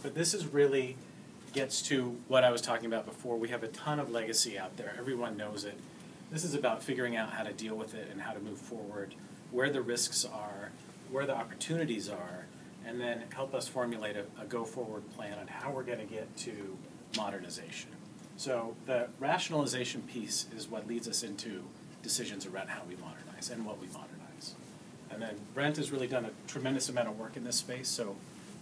But this is really gets to what I was talking about before. We have a ton of legacy out there. Everyone knows it. This is about figuring out how to deal with it and how to move forward, where the risks are, where the opportunities are, and then help us formulate a go-forward plan on how we're going to get to modernization. So the rationalization piece is what leads us into decisions around how we modernize and what we modernize. And then Brent has really done a tremendous amount of work in this space, so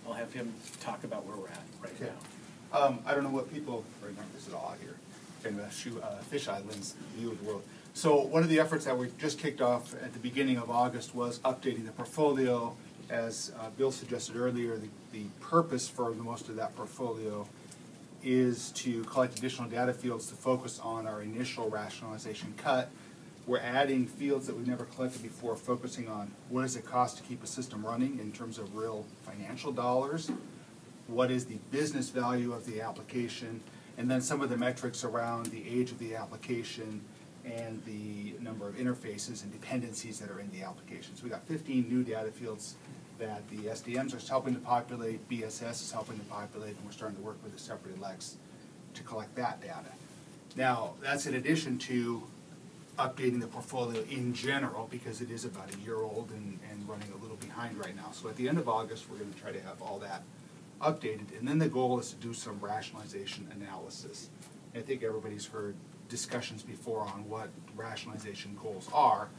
I'll have him talk about where we're at right now. I don't know what people remember this at all here, kind of a fisheye lens view of the world. So one of the efforts that we just kicked off at the beginning of August was updating the portfolio. As Bill suggested earlier, the purpose for the most of that portfolio is to collect additional data fields to focus on our initial rationalization cut. We're adding fields that we've never collected before, focusing on what does it cost to keep a system running in terms of real financial dollars, what is the business value of the application, and then some of the metrics around the age of the application and the number of interfaces and dependencies that are in the application. So we got 15 new data fields that the SDMs are helping to populate, BSS is helping to populate, and we're starting to work with the separate elects to collect that data. Now, that's in addition to updating the portfolio in general, because it is about a year old and running a little behind right now. So at the end of August, we're going to try to have all that updated, and then the goal is to do some rationalization analysis. I think everybody's heard discussions before on what rationalization goals are,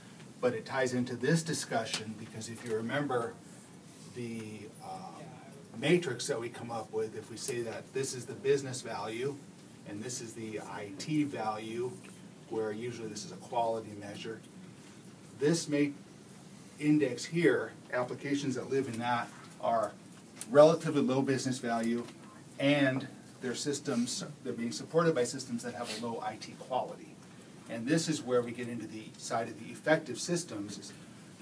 but it ties into this discussion because if you remember the matrix that we come up with, if we say that this is the business value and this is the IT value, where usually this is a quality measure, this index here, applications that live in that are relatively low business value, and their systems, they're being supported by systems that have a low IT quality. And this is where we get into the side of the effective systems. Is,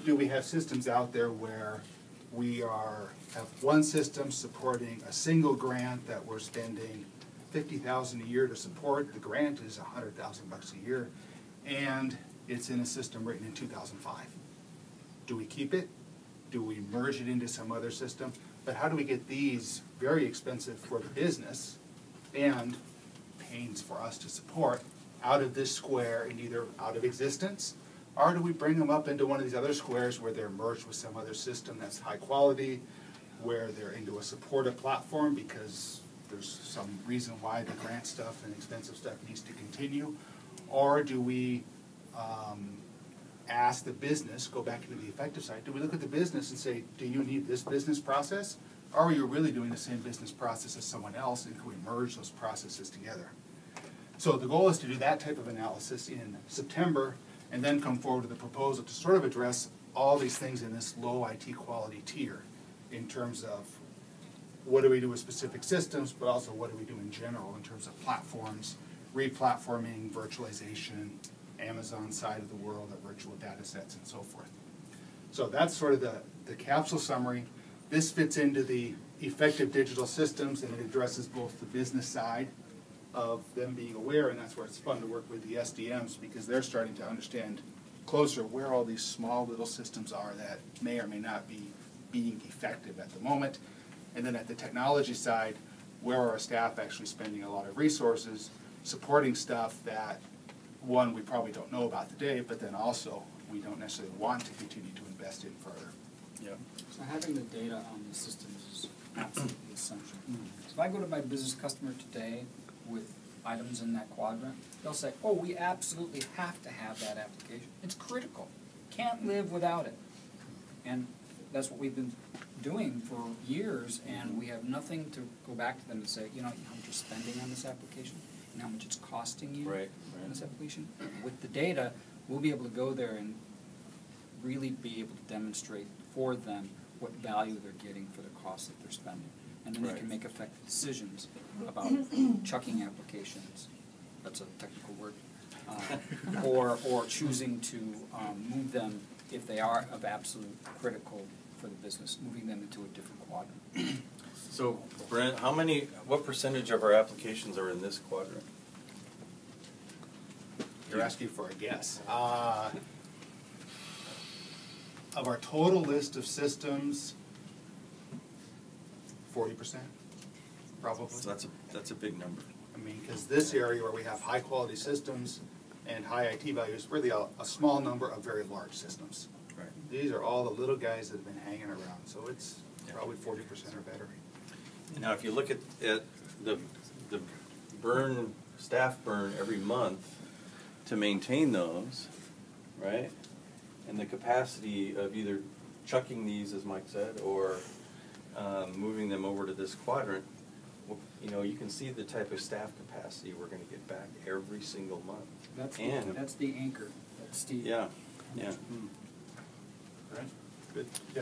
do we have systems out there where we have one system supporting a single grant that we're spending $50,000 a year to support? The grant is $100,000 a year, and it's in a system written in 2005. Do we keep it? Do we merge it into some other system? But how do we get these very expensive for the business and pains for us to support out of this square and either out of existence, or do we bring them up into one of these other squares where they're merged with some other system that's high quality, where they're into a supportive platform because there's some reason why the grant stuff and expensive stuff needs to continue, or do we ask the business, go back to the effective side, do we look at the business and say, do you need this business process? Or are you really doing the same business process as someone else, and can we merge those processes together? So the goal is to do that type of analysis in September and then come forward with a proposal to sort of address all these things in this low IT quality tier in terms of what do we do with specific systems, but also what do we do in general in terms of platforms, re-platforming, virtualization, Amazon side of the world, our virtual data sets, and so forth. So that's sort of the capsule summary. This fits into the effective digital systems, and it addresses both the business side of them being aware, and that's where it's fun to work with the SDMs because they're starting to understand closer where all these small little systems are that may or may not be being effective at the moment. And then at the technology side, where are our staff actually spending a lot of resources supporting stuff that, one, we probably don't know about today, but then also we don't necessarily want to continue to invest in further. Yeah. So having the data on the systems is absolutely essential. So if I go to my business customer today with items in that quadrant, they'll say, oh, we absolutely have to have that application. It's critical. Can't live without it. And that's what we've been doing for years, and we have nothing to go back to them and say, you know how much you're spending on this application and how much it's costing you on this application. With the data, we'll be able to go there and really be able to demonstrate for them what value they're getting for the cost that they're spending. And then they can make effective decisions about chucking applications, that's a technical word, or choosing to move them if they are of absolute critical for the business, moving them into a different quadrant. So, Brent, what percentage of our applications are in this quadrant? You're asking for a guess. Of our total list of systems, 40%. probably. So that's a big number. I mean, because this area where we have high-quality systems and high IT values, really a small number of very large systems. Right. These are all the little guys that have been hanging around, so it's probably 40% or better. Now, if you look at the staff burn every month to maintain those, right? And the capacity of either chucking these, as Mike said, or moving them over to this quadrant, well, you can see the type of staff capacity we're going to get back every single month. That's the anchor that Steve. Yeah, yeah. Right? Good. Yes.